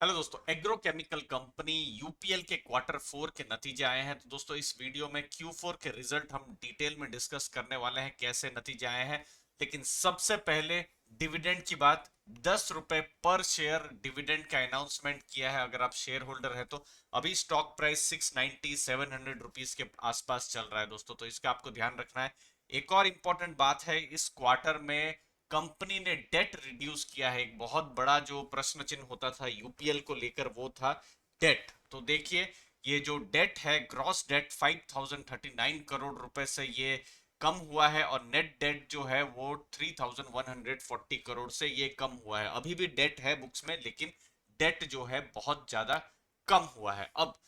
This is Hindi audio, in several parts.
हेलो दोस्तों, एग्रोकेमिकल कंपनी यूपीएल के क्वार्टर फोर के नतीजे आए हैं। तो दोस्तों इस वीडियो में Q4 के रिजल्ट हम डिटेल में डिस्कस करने वाले हैं, कैसे नतीजे आए हैं। लेकिन सबसे पहले डिविडेंड की बात। 10 रुपए पर शेयर डिविडेंड का अनाउंसमेंट किया है। अगर आप शेयर होल्डर है तो अभी स्टॉक प्राइस 690 700 रुपीज के आसपास चल रहा है दोस्तों, तो इसका आपको ध्यान रखना है। एक और इंपॉर्टेंट बात है, इस क्वार्टर में कंपनी ने डेट रिड्यूस किया है। एक बहुत बड़ा जो प्रश्न चिन्ह होता था यूपीएल को लेकर वो था डेट। तो देखिए, ये जो डेट है, ग्रॉस डेट 5039 करोड़ रुपए से ये कम हुआ है, और नेट डेट जो है वो 3140 करोड़ से ये कम हुआ है। अभी भी डेट है बुक्स में, लेकिन डेट जो है बहुत ज्यादा कम हुआ है। अब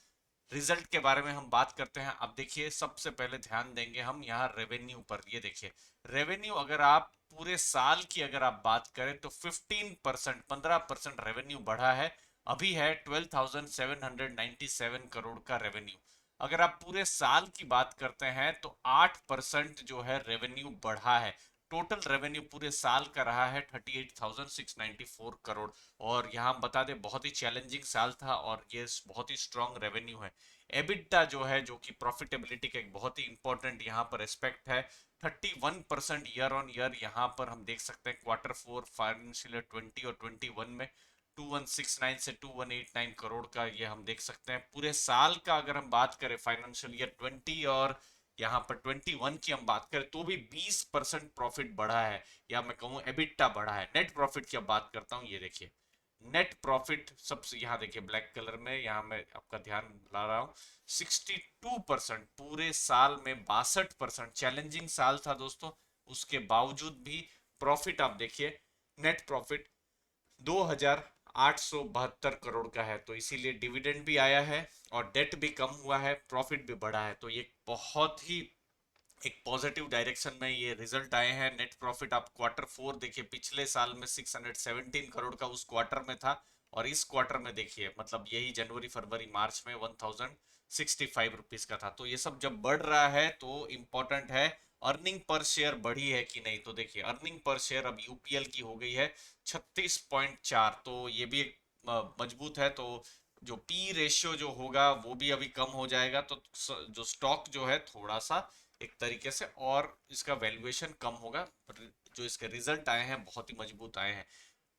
रिजल्ट के बारे में हम बात करते हैं। अब देखिए, सबसे पहले ध्यान देंगे हम यहाँ रेवेन्यू पर। ये देखिए, रेवेन्यू अगर आप पूरे साल की अगर आप बात करें तो 15% रेवेन्यू बढ़ा है। अभी है 12,797 करोड़ का रेवेन्यू। अगर आप पूरे साल की बात करते हैं तो 8% जो है रेवेन्यू बढ़ा है। टोटल रेवेन्यू पूरे साल का रहा है 38,694 करोड़। और यहाँ बता दें, बहुत ही चैलेंजिंग साल था और ये बहुत ही स्ट्रांग रेवेन्यू है। एबिटा जो है, जो कि प्रॉफिटेबिलिटी का एक बहुत ही इंपॉर्टेंट यहाँ पर एस्पेक्ट है, 31% ईयर ऑन ईयर यहाँ पर हम देख सकते हैं। क्वार्टर फोर फाइनेंशियल ईयर 20 और 21 में 2169 से 2189 करोड़ का ये हम देख सकते हैं। पूरे साल का अगर हम बात करें फाइनेंशियल ईयर 20 और यहाँ पर 21 की हम बात करें तो भी 20% प्रॉफिट बढ़ा है, या मैं कहूँ एबिटा बढ़ा है। नेट प्रॉफिट की अब बात करता हूँ। ये देखिए, नेट प्रॉफिट सबसे यहाँ देखिए ब्लैक कलर में, यहाँ मैं आपका ध्यान ला रहा हूँ। 62% पूरे साल में, 62% चैलेंजिंग साल था दोस्तों, उसके बावजूद भी प्रॉफिट आप देखिए, नेट प्रॉफिट 2,872 करोड़ का है। तो इसीलिए डिविडेंड भी आया है और डेट भी कम हुआ है, प्रॉफिट भी बढ़ा है। तो ये बहुत ही एक पॉजिटिव डायरेक्शन में ये रिजल्ट आए हैं। नेट प्रॉफिट आप क्वार्टर फोर देखिए, पिछले साल में 617 करोड़ का उस क्वार्टर में था, और इस क्वार्टर में देखिए, मतलब यही जनवरी फरवरी मार्च में 1065 रुपीज का था। तो ये सब जब बढ़ रहा है तो इम्पोर्टेंट है अर्निंग पर शेयर बढ़ी है कि नहीं। तो देखिए, अर्निंग पर शेयर अब यूपीएल की हो गई है 36.4, तो ये भी एक मजबूत है। तो जो पी रेशियो जो होगा वो भी अभी कम हो जाएगा, तो जो स्टॉक जो है थोड़ा सा एक तरीके से, और इसका वैल्यूएशन कम होगा। जो इसके रिजल्ट आए हैं बहुत ही मजबूत आए हैं।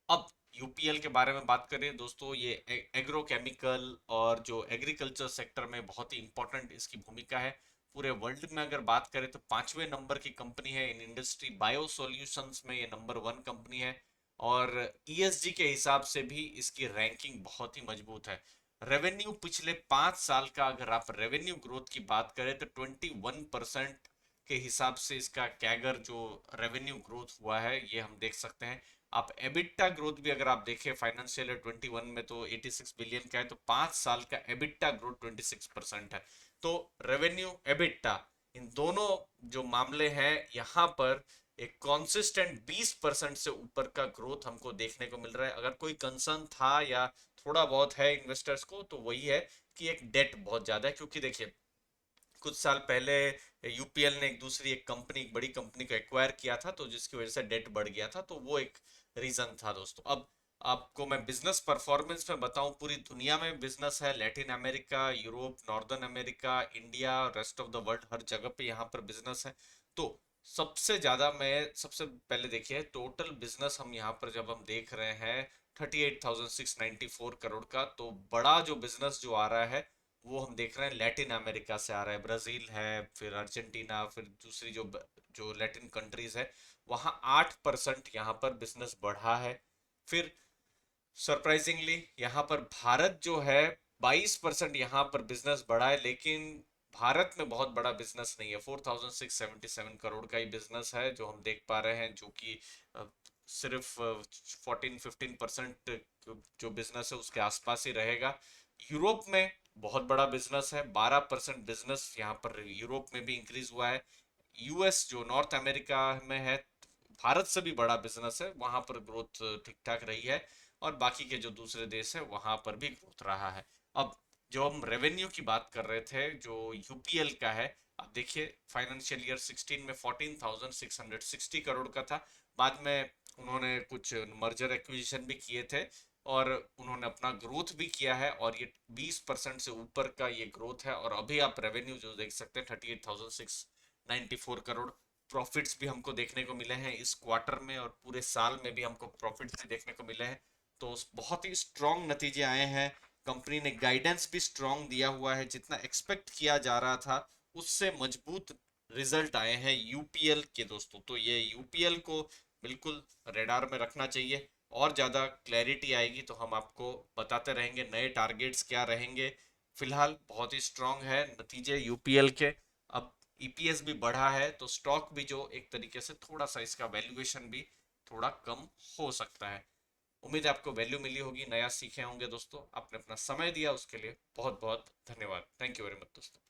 अब यूपीएल के बारे में बात करें दोस्तों, ये एग्रोकेमिकल और जो एग्रीकल्चर सेक्टर में बहुत ही इंपॉर्टेंट इसकी भूमिका है। पूरे वर्ल्ड में अगर बात करें तो 5वें नंबर की कंपनी है इन इंडस्ट्री। बायो सॉल्यूशंस में ये नंबर 1 कंपनी है, और ईएसजी के हिसाब से भी इसकी रैंकिंग बहुत ही मजबूत है। रेवेन्यू पिछले 5 साल का अगर आप रेवेन्यू ग्रोथ की बात करें तो 21% के हिसाब से इसका कैगर जो रेवेन्यू ग्रोथ हुआ है ये हम देख सकते हैं। आप एबिटा ग्रोथ भी अगर आप देखें फाइनेंशियल ईयर 21 में तो 86 बिलियन का है, तो 5 साल का एबिटा ग्रोथ 26% है। तो रेवेन्यू, एबिटा, इन दोनों जो मामले हैं यहाँ पर एक कॉन्सिस्टेंट 20% से ऊपर का ग्रोथ हमको देखने को मिल रहा है। अगर कोई कंसर्न था या थोड़ा बहुत है इन्वेस्टर्स को, तो वही है कि एक डेट बहुत ज्यादा है। क्योंकि देखिए, कुछ साल पहले यूपीएल ने एक दूसरी एक कंपनी, एक बड़ी कंपनी को एक्वायर किया था, तो जिसकी वजह से डेट बढ़ गया था। तो वो एक रीजन था दोस्तों। अब आपको मैं बिजनेस परफॉर्मेंस में बताऊं, पूरी दुनिया में बिजनेस है। Latin America, Europe, northern America, India, rest of the world, हर जगह पे यहाँ पर बिजनेस है। तो सबसे ज्यादा, मैं सबसे पहले देखिए टोटल बिजनेस हम यहाँ पर जब हम देख रहे हैं 38,694 करोड़ का, तो बड़ा जो बिजनेस जो आ रहा है वो हम देख रहे हैं लैटिन अमेरिका से आ रहा है। ब्राजील है, फिर अर्जेंटीना, फिर दूसरी जो लैटिन कंट्रीज है, वहाँ 8% यहाँ पर बिजनेस बढ़ा है। फिर सरप्राइजिंगली यहाँ पर भारत जो है 22% यहाँ पर बिजनेस बढ़ा है। लेकिन भारत में बहुत बड़ा बिजनेस नहीं है, 4,677 करोड़ का ही बिजनेस है जो हम देख पा रहे हैं, जो कि सिर्फ 14-15% जो बिजनेस है उसके आसपास ही रहेगा। यूरोप में बहुत बड़ा बिजनेस है, 12% बिजनेस यहाँ पर यूरोप में भी इंक्रीज हुआ है। यूएस जो नॉर्थ अमेरिका में है, भारत से भी बड़ा बिजनेस है, वहां पर ग्रोथ ठीक ठाक रही है। और बाकी के जो दूसरे देश है वहां पर भी ग्रोथ रहा है। अब जो हम रेवेन्यू की बात कर रहे थे जो यूपीएल का है, अब देखिए फाइनेंशियल ईयर 16 में 14,660 करोड़ का था। बाद में उन्होंने कुछ मर्जर एक्विजिशन भी किए थे, और उन्होंने अपना ग्रोथ भी किया है और ये 20% से ऊपर का ये ग्रोथ है। और अभी आप रेवेन्यू जो देख सकते हैं 38,694 करोड़। प्रॉफिट्स भी हमको देखने को मिले हैं इस क्वार्टर में और पूरे साल में भी हमको प्रॉफिट्स भी देखने को मिले हैं। तो बहुत ही स्ट्रॉन्ग नतीजे आए हैं। कंपनी ने गाइडेंस भी स्ट्रॉन्ग दिया हुआ है, जितना एक्सपेक्ट किया जा रहा था उससे मजबूत रिजल्ट आए हैं यूपीएल के दोस्तों। तो ये यूपीएल को बिल्कुल रेडार में रखना चाहिए। और ज़्यादा क्लैरिटी आएगी तो हम आपको बताते रहेंगे नए टारगेट्स क्या रहेंगे। फिलहाल बहुत ही स्ट्रांग है नतीजे यूपीएल के। अब ईपीएस भी बढ़ा है तो स्टॉक भी जो एक तरीके से थोड़ा सा इसका वैल्यूएशन भी थोड़ा कम हो सकता है। उम्मीद है आपको वैल्यू मिली होगी, नया सीखे होंगे दोस्तों। आपने अपना समय दिया उसके लिए बहुत बहुत धन्यवाद। थैंक यू वेरी मच दोस्तों।